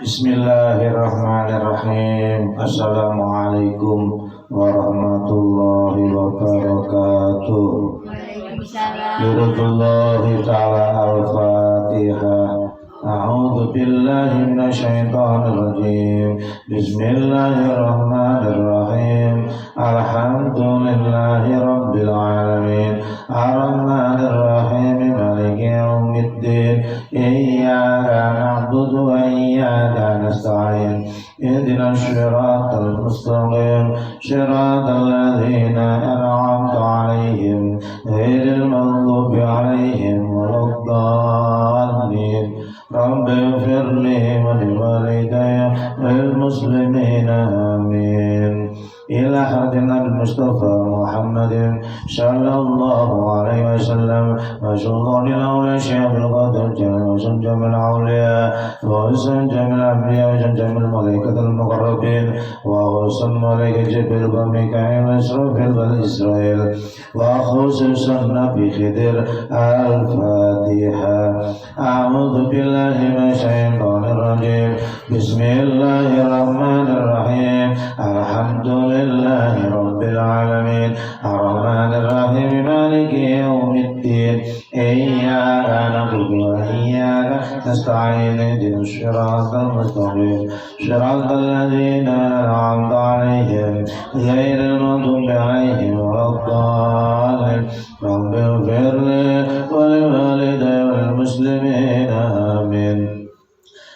Bismillahirrahmanirrahim. Assalamualaikum warahmatullahi wabarakatuh. Waalaikumsalam. Ta'ala al-Fatihah. A'udzu billahi minasyaitonir rajim. Bismillahirrahmanirrahim. Alhamdulillahi rabbil alamin. Ar-Rahmanir Rahim. Maliki yaumiddin. Iyyaka na'budu wa iyyaka nasta'in. Ihdinas siratal mustaqim. Siratal ladzina an'amta 'alaihim ghairil maghdubi 'alaihim waladdallin. Rabbi firli wa liwalidayya wal muslimina amin. Ila hadina al-Mustafa Muhammadin sallallahu alaihi wasallam wa sultanil awliya syaikhul qadir wa sunjamil awliya wa sunjamil anbiya wa sunjamil malaikatul muqarrabin wa husn malaika Jibril wa Mikail wa Israfil wa Israel wa khususan Nabi Khidir. Al-Fatihah. A'udzu billahi minasyaitonir rajim. Bismillahirrahmanirrahim. Alhamdulillahi rabbil alamin. Ar-Rahmanir Rahim. Maliki yaumiddin. Iyyaka na'budu wa iyyaka nasta'in. Ihdinas siratal mustaqim. Siratal ladzina an'amta 'alaihim ghairil maghdubi 'alaihim waladdallin. Rabbi ighfirli wa liwalidayya wal muslimina amin.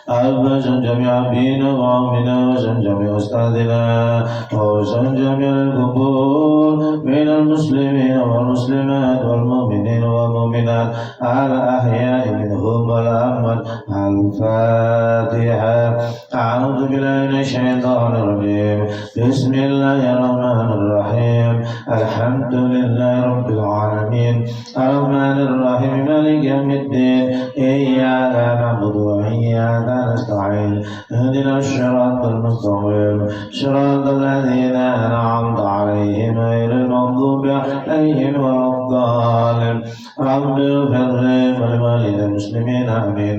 أبشر جميع أبينا وأمنا وأبشر جميع أستاذنا وأبشر جميع القبور من المسلمين والمسلمات والمؤمنين والمؤمنات الأحياء منهم والأموات. الفاتحة. أعوذ بالله من الشيطان الرجيم. بسم الله الرحمن الرحيم. الحمد لله رب العالمين. الرحمن الرحيم. مالك يوم الدين. إياك نعبد وإياك نستعين. اهدنا الصراط المستقيم. صراط الذين أنعمت عليهم غير المغضوب عليهم ولا الضالين. رب اغفر لي ولوالدي المسلمين آمين.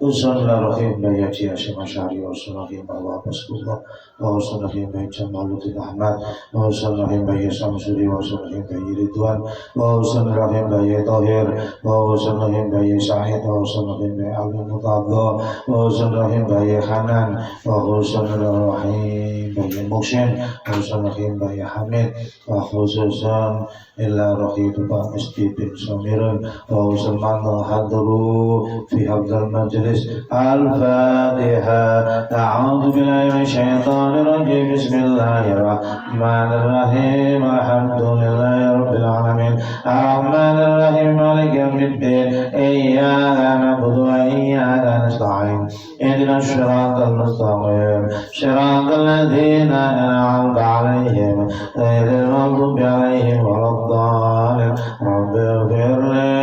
Usulullah rahim bayyati Hashim Ash'ari wa usulullah bahwa Rasulullah wa usulullah bayyat Jamaluddin Ahmad wa usulullah bayyat Samsuri wa usulullah bayyat Ridwan wa usulullah bayyat Tahir wa usulullah bayyat Syahid wa usulullah bayyat Al-Mutadha wa usulullah bayyat Hanan wa usulullah rahim bayyat Mukshin wa usulullah bayyat Hamid wa khususan illa rahidu ba istibin samirun wa usulullah hadru fi hafdal majlis. Al-Fatihah. A'udzu billahi minasyaitonir rajim. Bismillahirrahmanir rahim. Alhamdulillahi rabbil alamin. Ar-Rahmanir Rahim. Maliki yaumiddin. Iyyaka na'budu wa iyyaka nasta'in. Ihdinas siratal mustaqim. Siratal ladzina an'amta 'alaihim ghairil maghdubi 'alaihim waladdallin. Rabbi ighfirli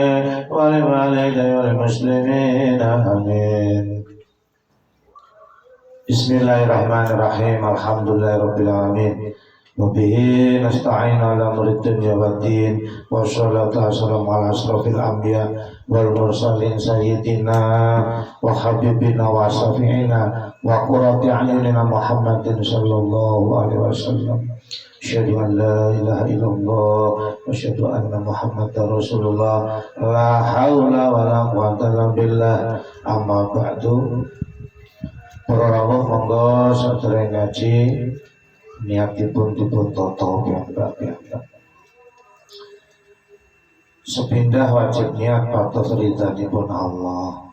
wa liwalidayya wal muslimina amin. Bismillahirrahmanirrahim. Alhamdulillahirabbil alamin. Wa bihi nasta'in ala umuri dunya waddin. Wa sholatu wassalamu ala asrofil anbiya wal mursalin sayyidina wa habibina wa syafi'ina wa qurrati a'yunina Muhammadin sallallahu alaihi wasallam. Asyhadu an la ilaha illallah wa asyhadu anna Muhammadar Rasulullah. La haula wa la quwwata illa billah. Amma ba'du. Para rawuh monggo sadhereng ngaji niatipun dipun tata piyambak-piyambak. Sepindah wajib niat patos ridhanipun Allah.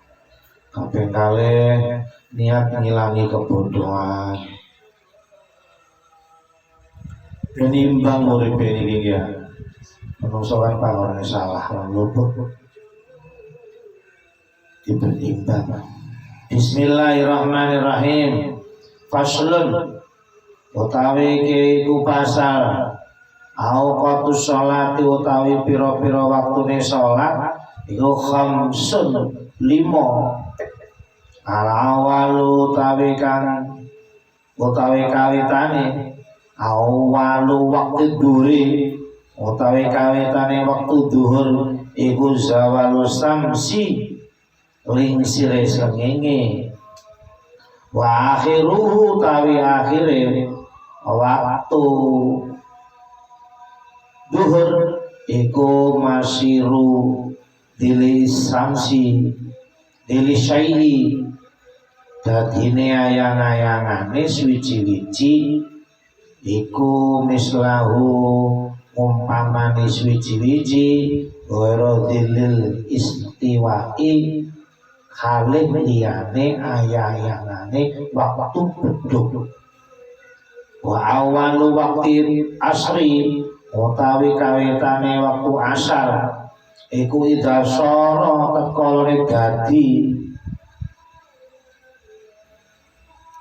Kaping kalih niat ngilangi kebodohan. Menimbang urip niki ya. Menungso kan pangorane salah lan luput. Diberimbang. Bismillahirrahmanirrahim. Faslun utawi iku pasal auqatus sholati utawi pira-pira waktune salat iku khamsun 5. Al-awalu utawi kawitane awalu waktu duri utawi kawitane waktu duhur iku zawalus samsi lingsire srengenge wa akhiruhu tawi akhire waktu duhur iku masiru dili samsi dili syai'i dadine ayang-ayangane suwiji-wiji iku mislahu umpamane suwiji-wiji ora dilil istiwa'i khalik liyane ayang-ayangane waktu beduk wa awalu waqti asri utawi kawitane waktu asar iku idza sara tekolone dadi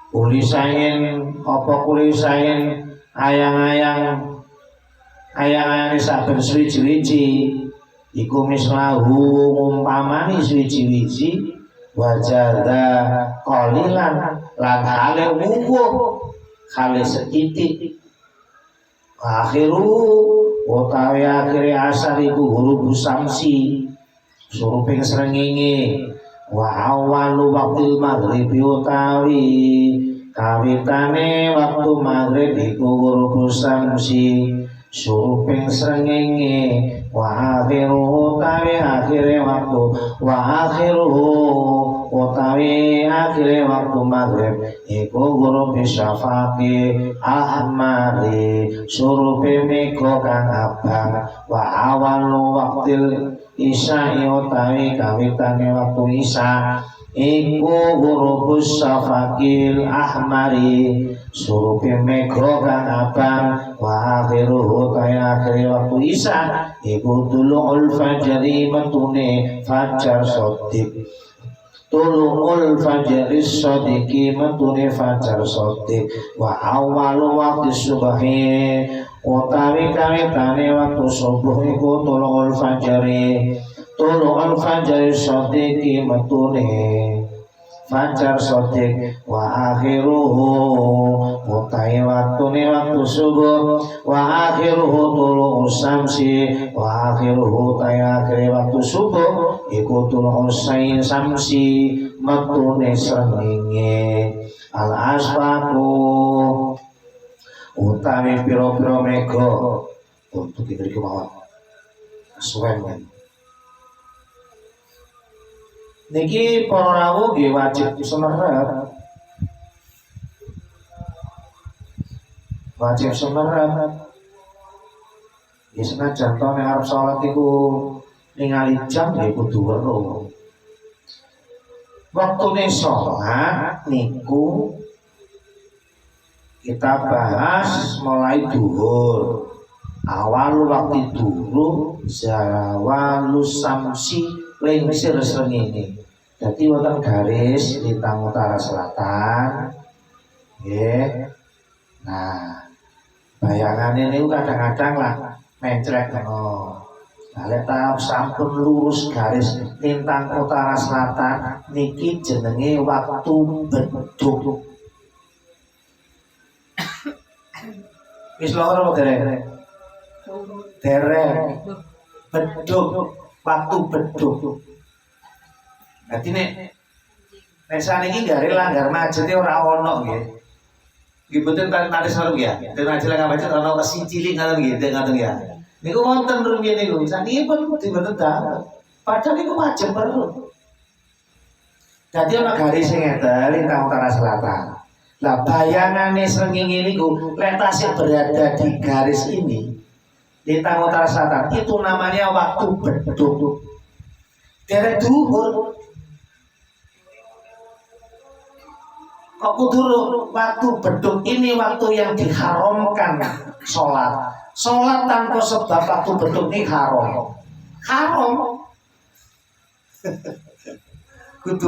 kulisain apa kulisain ayang-ayang saben suwiji-wiji iku mislahu umpamani suwiji-wiji wajada qalilan lan hale wuwuh hale setitik akhiru utawi akhire asar iku huruf samsi suruping srengenge wa awalu waqtil maghribi utawi kawitane waktu maghrib iku huruf samsi suruping srengenge wa akhiru utawi akhire waktu wa akhiruhu utawi akhire waktu maghrib iku huruf syafaqi ahmari surupe mega kang abang wa awalu waqtil isya'i utawi kawitane waktu isya iku huruf syafaqil ahmari surupe mega kang abang wa akhiruhu utawi akhire waktu isya iku tulu'ul fajri metune fajar sodik tulu'ul fajri sodiki metune fajar sodik wa awalu waktu subahi utawi kawitane waktu subuh iku tulu'ul fajri sodiki metune fajar sodik wa akhiruhu utawi waktune waktu subuh wa akhiruhu tulu'u samsi wa akhiruhu utawi akhire waktu subuh iku tulu'u samsi metune srengenge al asfaqu utawi pira-pira mega untuk diberi kemauan suwen niki para rawuh nggih wajib semerep. Wajib semerep. Ya senajan to nek arep salat iku ningali jam ya kudu weruh. Waktune salat niku kita bahas mulai duhur. Awal waktu duhur zawalus samsi lingsir srengenge. Jadi wonten garis lintang utara selatan. Nggih. Nah, bayangannya ini kadang-kadang lah mencrek ngono. Nah, lek sampun lurus garis lintang utara selatan niki jenenge waktu beduk. Wis loro derek. Derek. Beduk, waktu beduk. Dadi nek saniki gare langgar macete ora ono nggih. Nggih boten tadi saru ya. Den ajeng langgar macet ono kesi cilik ngoten nggih, ngoten ya. Niku wonten rumiyin niku. Saniki pun diboten dah. Padahal niku wajib perlu. Dadi ana garis sing ngeten lintang utara selatan. Lah bayangane srengenge niku lek tasih berada di garis ini lintang utara selatan itu namanya waktu beduk. Derek duhur kok kudu waktu beduk ini waktu yang diharamkan sholat. Sholat tanpa sebab waktu beduk ini haram. Kudu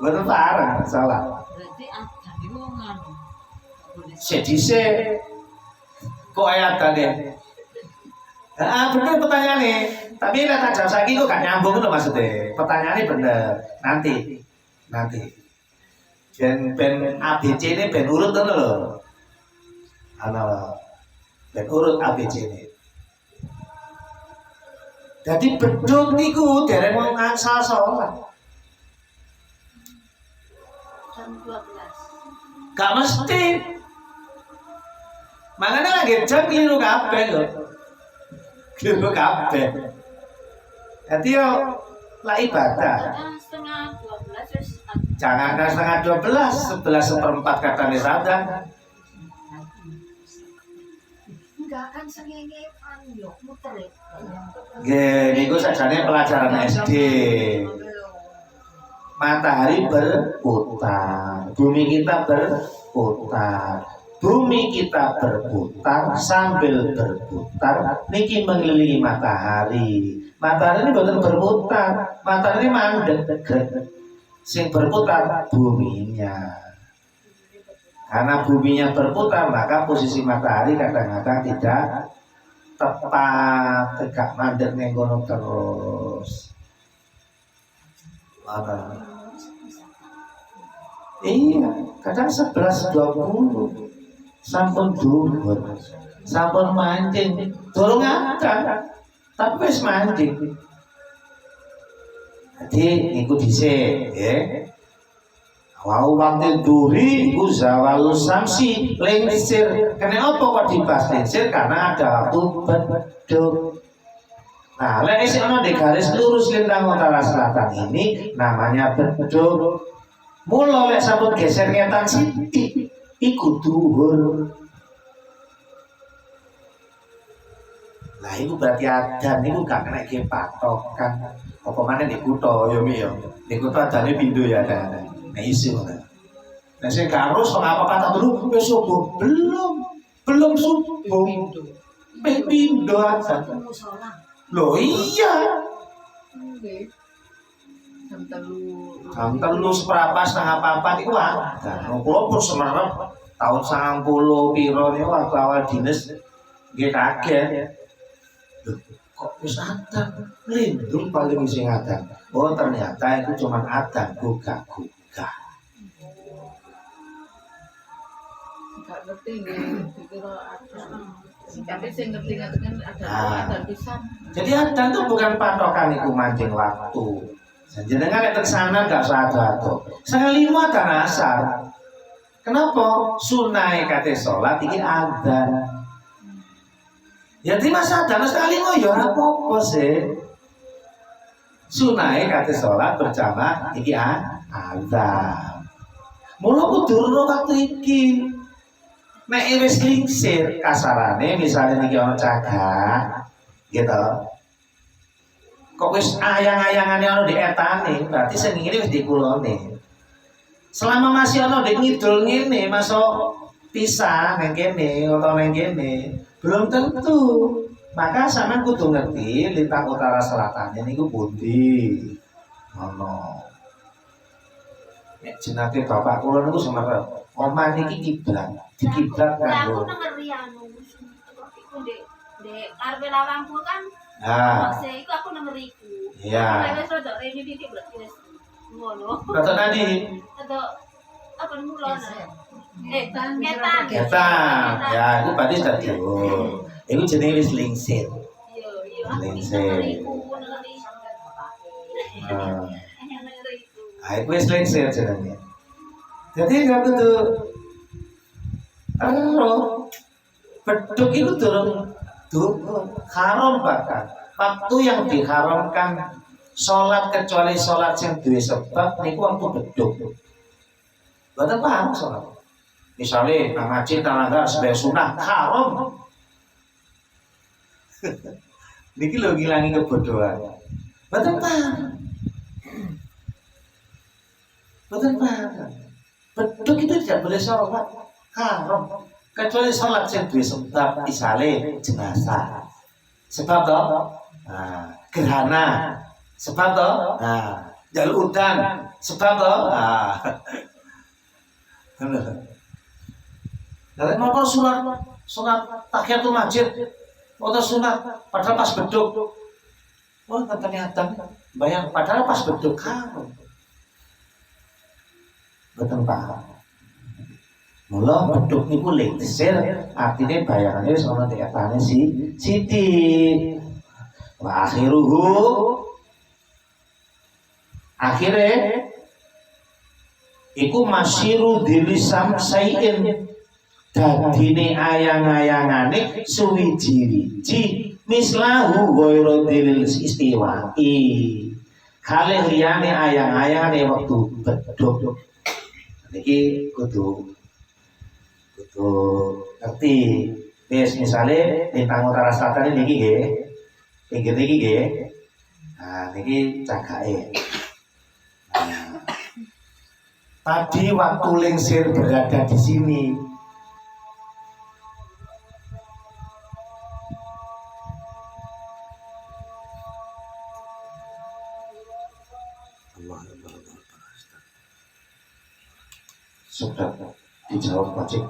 bener parah sholat. Berarti ada itu nganu. Sedise kok ayat tadi. Bener pertanyaannya. Tapi kata jam saiki kok gak nyambung loh maksudnya. Pertanyaannya bener. Nanti. Ben ABC ini ben urut kan lho. Ana ben urut ABC ini. Jadi beduk niku dereng wong angsal salat. Jam 12. Gak mesti. Makanya lagi jam keliru kabeh lho. Keliru kabeh. Jadi yo lah ibadah. Setengah 12 wis Jangan setengah 12, 11:04 kata misalkan. enggak kan sengenge yo muter ya. Nggih, niku sajane pelajaran SD. Matahari berputar, bumi kita berputar. Bumi kita berputar sambil berputar niki mengelilingi matahari. Matahari ini bukan berputar, matahari ini mandek. Sing berputar buminya. Karena buminya berputar, maka posisi matahari kadang-kadang tidak tepat, tegak mandek nenggono terus. Mana? Iya, kadang 11:20 sampun dhuwur, sampun mancing, durung adan, tapi wis mancing. Jadi niku dhisik, nggih. Wau waktu duri iku zawalus samsi lengser. Kenapa kok dibahas lengser? Karena ada waktu beduk. Nah, lek isih ana di garis lurus lintang utara selatan ini namanya beduk. Mula lek sampun geser ngetan sithik iku dhuwur. Lah iku berarti adan niku gak kena ge patokan. Apa maneh di kutha ya mi ya. Di kutha adane pindho ya ada. Nah isi ngono. Nah sing harus apa kata dulu wis subuh belum subuh. Pindho aja. Loh iya. Nggih. Jam 3 seprapat setengah papat iku ada. Kula pun semerep tahun 90 piro niku waktu awal dinas nggih kaget. Loh, kok wis adan? Lindung paling sing adan. Oh ternyata itu cuma adan gugah-gugah. Enggak ngerti nggih, dikira adan. Tapi sing ngerti kan ada pisan. Jadi adan itu bukan patokan iku mancing waktu. Jenengan nek tersana enggak sado-ado. 5:30 adan asar. Kenapa? Sunai kate salat iki adan. Ya di masa adan 5:30 ya ora apa-apa sih. Sunai kate salat berjamaah iki azan. Mula kudu waktu iki. Nek wis klingsir kasarane misalnya niki ana cagak gitu. Kok wis ayang-ayangane ana di etane, berarti sing ngene wis dikulone. Selama masih ana di ngidul ngene, masuk pisah nang kene utawa nang kene, belum tentu. Maka sampean kudu ngerti lintang utara selatan niku pundi. Ngono. Nek jenenge bapak kula niku semerep, omah niki kiblat, dikiblat Aku kanggo. ngeri anu. Iku Dek arep lawangku kan. Nah, Maksudnya iku aku ngeriku. iya. Wis rada rene titik berarti wis ngono. Kata tadi, Atau apa mulon? Ngetan. ketan, ya itu berarti sudah jauh. Itu jenis wis lingsir. Iya, aku Lingsir. ngeriku. Nah, Ngeriku. itu wis lingsir jenenge. Jadi nggak kudu beduk itu durung haram bahkan. Waktu yang diharamkan sholat kecuali sholat yang duwe sebab niku waktu beduk. Mboten paham sholat. Misalnya nang masjid nang langgar sebagai sunah haram. Niki lho ngilangi kebodohan. Mboten paham. Mboten paham. Beduk itu tidak boleh sholat haram kecuali sholat yang duwe sebab misalnya jenazah. Sebab toh, nah, gerhana. Sebab toh, nah, jalur udan. Sebab toh, nah. Kalau mau sunat tahiyatul masjid, atau sunat padahal pas beduk. Wah, ternyata bayang padahal pas beduk kan. Betul paham. Mula beduk niku lingsir artinya bayangannya sono dekatane Siti. Wa akhiruhu akhirnya iku masyiru dilisam sayin dadine ayang-ayangane suwiji-wiji mislahu ghairu dilil istiwai kalih liyane ayang-ayangane wektu bedhog niki kudu ngerti. Wis misale lintang utara selatan niki nggih pinggir niki nggih nah niki cagake. Nah, tadi waktu lingsir berada di sini sudah dijawab Pak Cik.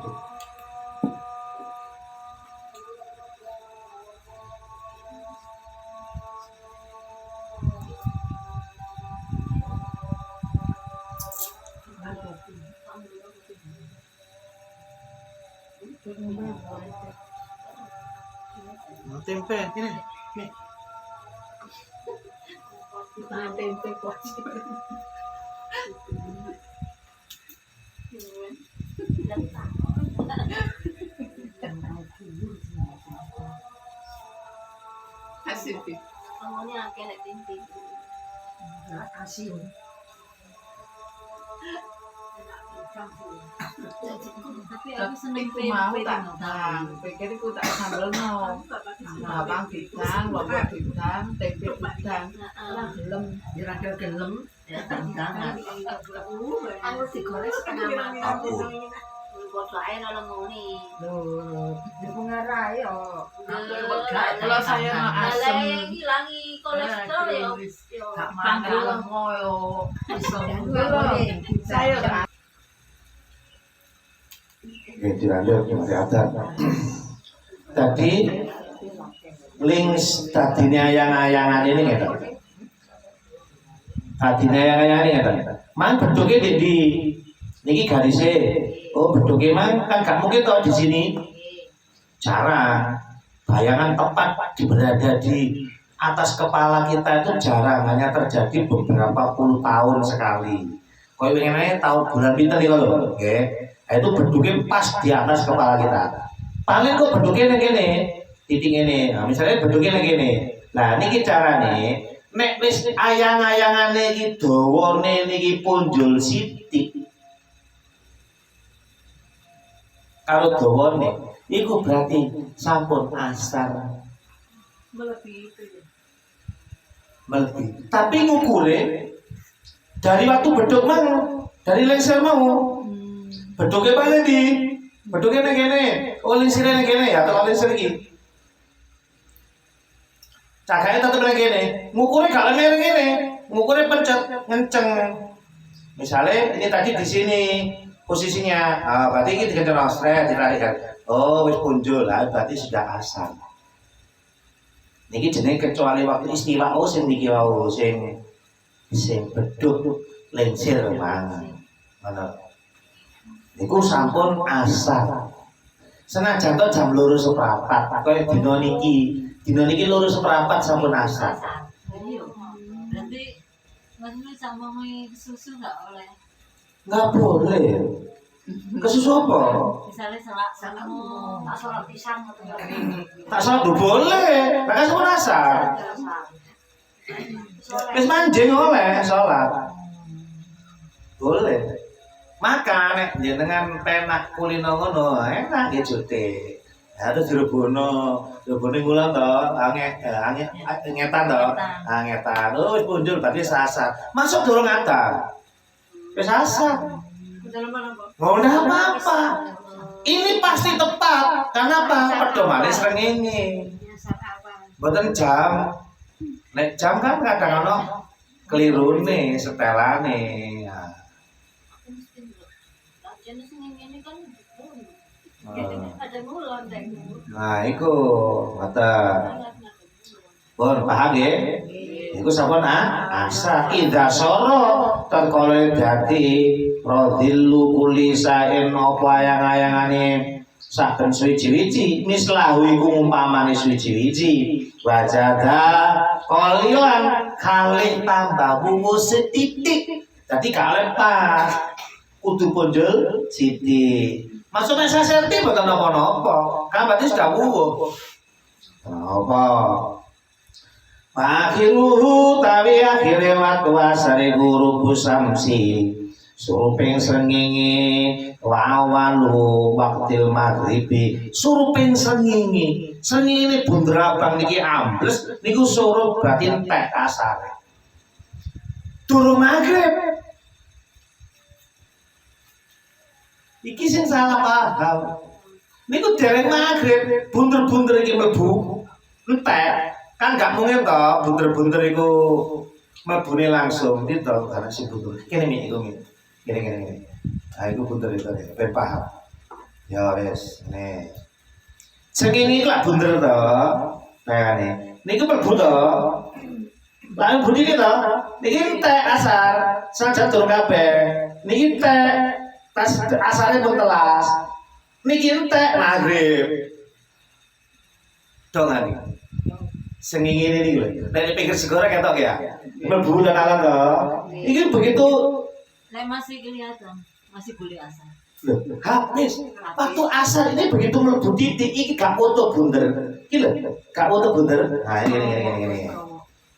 Tempe ini. tempe kuat. Asin sih. Semuanya akeh nek tempe. Asin. Tapi aku seneng Iku mau tempe. tak nang, pikir iku tak sambelno. Bawang bidang, lombok bidang, tempe bidang. Heeh. Gelem, kira-kira gelem. Ya tangan. Aku digoreng setengah matang. Buat lain orang ngoni. Loh, iku ngarai yo. Kalau saya mah asem. Hilangi kolesterol ya. Gak mangan ngoyo. Iso saya Oke, dilanjut masih ada. Tadi links tadine ayang-ayangan ini nggak tahu. Tadine ayang-ayangan ini nggak tahu. Mang bentuknya di niki garisnya. Oh bentuknya mang kan gak mungkin tau di sini. Jarang. Bayangan tepat berada di atas kepala kita itu jarang, hanya terjadi beberapa puluh tahun sekali. Kau ingin aja tahu bulan pinter nih loh, oke? Itu bentuknya pas di atas kepala kita. Paling kok bentuknya gini, titik ini. Nah, misalnya bentuknya gini. Nah, ini cara nih. Nek wis ayang-ayangane iki dawane niki punjul sithik. Karo dawane iku berarti sampun asar. Melebihi. Tapi ngukure dari waktu beduk mang, dari lengser mau. Beduknya mana di? Beduknya nih gini. Oh lensirnya nih gini ya, atau lensir lagi. Cakanya tetap nih gini. Ngukurnya kalau nih gini, ngukurnya pencet, ngenceng. Misalnya ini tadi di sini posisinya, berarti ini dikenceng straight, ditarikan. Oh wis punjul lah, berarti sudah asal. Niki jenenge kecuali waktu istilah oh sing niki wau sing beduk lensir mang. Mana? Niku sampun asar. Senajan to jam 2:15, kaya dina niki 2:15 sampun asar. Berarti maksudnya sama susu nggak oleh. Nggak boleh. Kesusu apa? Misalnya tak sholat pisang atau Tak salah boleh. Maka sampun asar. Wis manjing oleh sholat. Boleh. Maka nek jenengan penak kulino ngono enak ya jute. Harus direbono ngulang to, ngetan to. Ngetan. Oh wis punjul berarti sasar. Masuk durung ngata. Wis sasar. Enggak apa-apa. Ini pasti tepat. Karena apa? Pedomane srengenge. Mboten jam. Nek jam kan kadang ono kelirune, setelane. Nah. Nah, iku mata. Pun paham ya? Iku sampun asa idza soro terkole dadi radillu kulisain apa ayang-ayangane saben suwiji-wiji mislahu iku umpamane suwiji-wiji wajada qalilan kalih tambah wuwu setitik. Dadi kalih pas. kudu pundel sithik. Maksudnya saserti boten napa-napa. Kan berarti sudah wuwuh. Apa? Akhiruhu tawi akhire waktu asare guru busamsi suruping srengenge lawalu waktil maghribi suruping srengenge bunder abang niki ambles niku surup berarti entek asare durung maghrib iki sing salah paham niku dereng maghrib bunder-bunder iki mlebu entek. Kan gak mungkin toh bunder-bunder itu mlebune langsung gitu karena si bunder. Kene mi iku mi. Kene. Ah iku bunder itu ben paham. Ya wis, nih. Sing iki lak bunder to. Kayane. Niku mlebu to. Lah budi iki to. Niki entek asar, saja durung kabeh. Niki entek tas asare pun telas. Niki entek maghrib. Dongane. Senging ini nih, dari pinggir segera ketok ya, mlebu dan alam toh. Ini begitu. Saya masih kelihatan, masih boleh asal. Habis waktu asar ini begitu mlebu titik, ini gak foto bunder, gila, gak foto bunder. Nah ini,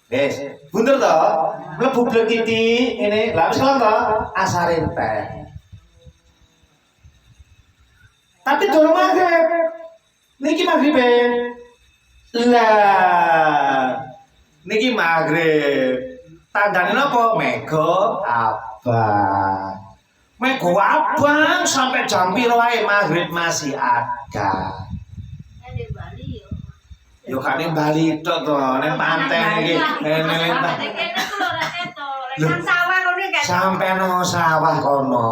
guys, bunder toh, mlebu blek titik ini, lalu sekarang toh asar teh. Tapi dorong maghrib, niki maghrib lah, niki maghrib. Tandane napa? Mega abang. Mega abang sampai jam piro wae maghrib masih ada. Di Bali yo. Yo kan ning Bali tok to, ning pantai iki. Ning Kan sawah ngono kan. sampai nang sawah kono.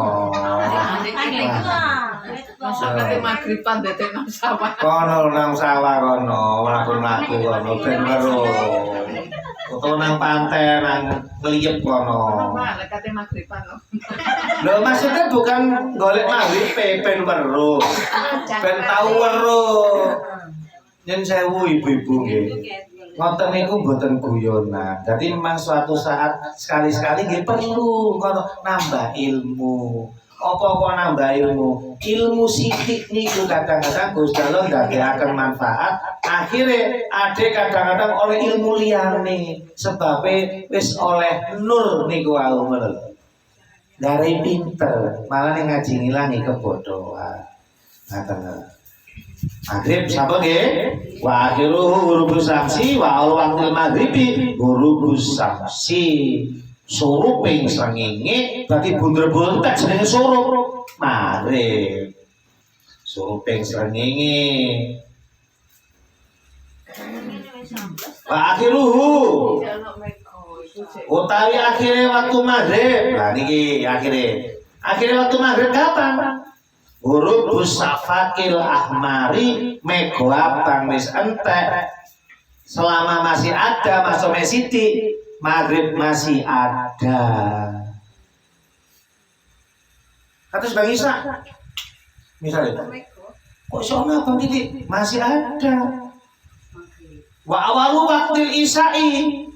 Sampai maghriban dadi nang sawah. Kono nang sawah kono, mlaku-mlaku kono ben weruh. Utawa nang pantai nang ngliyep kono. Lek kate maghriban lho. Lho maksudnya bukan golek maghrib ben weruh. Ben tau weruh. Yen sewu ibu-ibu nggih. Ngoten niku mboten guyonan. Dadi memang suatu saat sekali-sekali nggih perlu kono nambah ilmu. Apa kok nambah ilmu? Ilmu sithik niku kadang-kadang Gusti Allah ndadekaken manfaat. Akhire ade kadang-kadang oleh ilmu liyane sebabe wis oleh nur niku wau ngono. Dari pinter, malah ning ngaji ngilangi kebodohan. Ngaten. Maghrib sapa nggih? Wa akhiruhu ghurubus samsi wa awal waqtil maghribi ghurubus samsi. Suruping srengenge berarti bunder-bunder tak jenenge surup. Maghrib. Suruping srengenge. Wa akhiruhu utawi akhire waktu maghrib. Lah niki akhire waktu maghrib kapan? Ghurubus safakil ahmari mego abang wis entek. Selama masih ada masome siti maghrib masih ada. Kata Bang Isa, misalnya, kok soalnya Bang Titik masih ada. Wa awalu waktil isai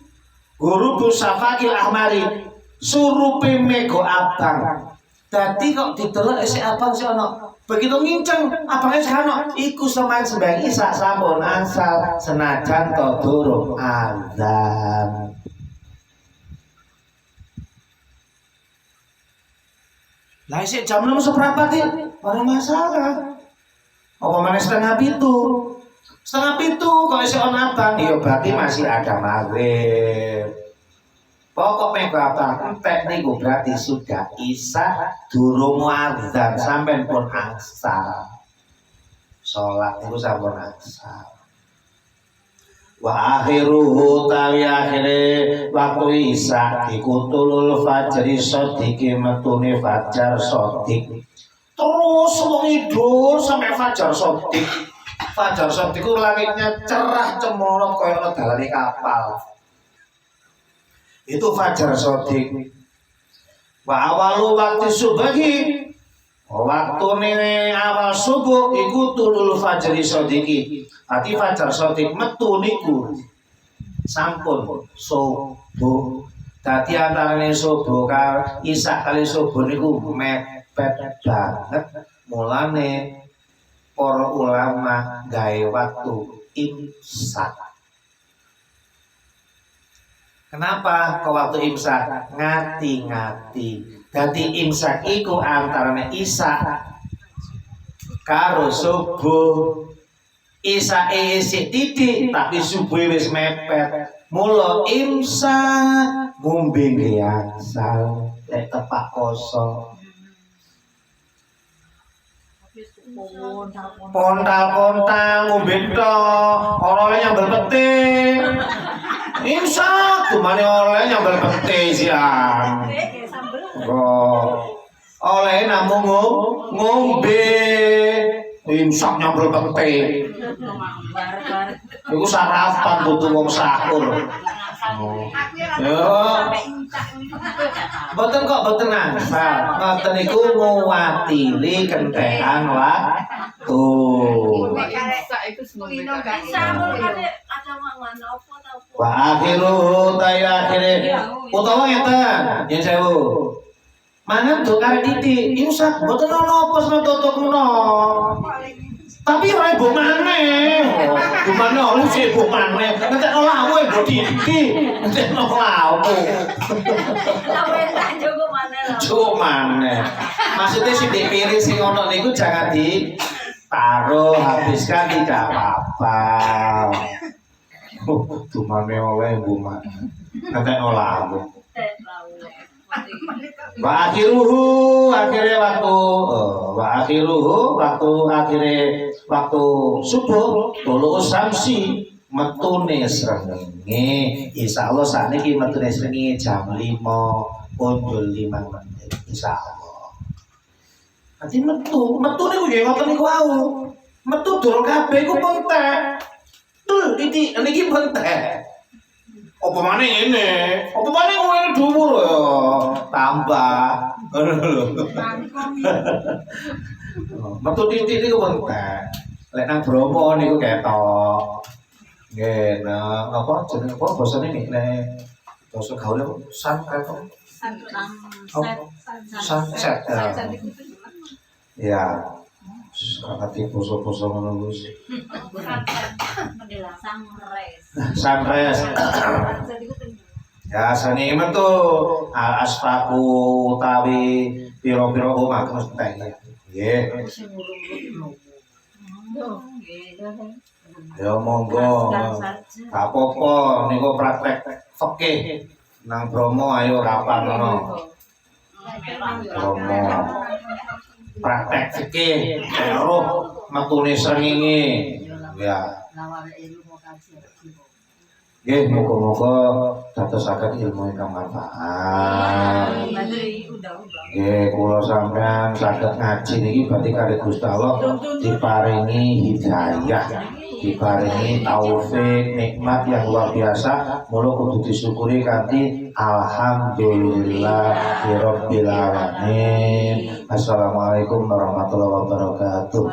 ghurubus safakil ahmari surupe mego abang. Dadi kok didelok isih abang sih ono. Begitu nginceng abange sih ono iku semain sembahyang Isa sampun asal senajan to durung azan. Lah isih jam 6 seperempat iki ora masalah. Apa meneh setengah 7. Setengah 7 kok isih ono abang ya berarti masih ada maghrib. Pokok mego abang entek niku berarti sudah Isa durung azan sampean pun asal. Salat niku sampun asal. Wa akhiruhu tawi akhire waktu Isa iku tulul fajri sodiki metune fajar sodik. Terus wong idul sampai fajar sodik. Fajar sodik ku langitnya cerah cemorot kaya ana dalane kapal. Itu fajar sodik. Wa awalu waktu subuhi waktu ini awal subuh iku tulul fajri sodiki. Hati fajar sodik metu niku sampun subuh. Dadi antarane subuh kali Isa kali subuh niku mepet banget. Mulane para ulama gawe waktu imsak. Kenapa kok waktu imsak? Ngati-ngati. Dadi imsak iku antarane isa karo subuh. Isa isik titik tapi subuh wis mepet. Mula imsak ngombe ngliangsal lek tepak kosong. Pontal-pontal ngombe tok, ora oleh nyambel pete. Imsak cumane oleh nyambel pete siang. Oh. Oleh namung ngombe. Imsak nyambel pete. Iku sarapan butuh wong sahur. Yo. Boten kok boten nangsa. Ngoten niku nguwatili kentekan waktu. Wa akhiru akhire utawa ngeten yen sewu. Mangan do karek titik, imsak boten ana apa senototokuno. Tapi ora ibu maneh. Bu maneh lu sih ibu maneh. Nek ora kowe ibu diki. Nek ora aku. Sampai tak jogo maneh lho. Jogo maneh. Maksudnya sing dipilih sing ono niku jangan ditaruh, habiskan tidak apa-apa. Bu maneh oleh bu maneh. Nek ora aku. Wa akhiruhu akhire waktu subuh tulu samsi metune srengenge insyaallah sakniki metune srengenge jam 5 punjul 5 menit insyaallah. Nanti metu niku nggih ngoten niku wau. Metu durung kabeh iku pentek. Titik niki pentek. Apa maneh ngene? Apa maneh ngene dhuwur ya? Tambah. Ngono lho. Metu titik niku pentek. Lek nang Bromo niku ketok. Nggih, nah apa jeneng apa basane nek basa gaul sunset. Sunset. Ya. Sangat poso-poso ngono Gus. Mendelang sunrise. Sunrise. Ya sani metu aspaku utawi pira-pira omah mesti nggih. Ya monggo. Gak apa-apa niku praktek fikih nang Bromo ayo kapan ngono. Bromo. Praktek fikih roh metune srengenge. Ya. Nggih, muga-muga dadosaken ilmu ingkang manfaat. Nggih, kula sampean saged ngaji niki berarti kali Gusti Allah diparingi hidayah, diparingi taufik, nikmat yang luar biasa. Mula kudu disyukuri kanthi alhamdulillahirabbil alamin. Assalamualaikum warahmatullahi wabarakatuh.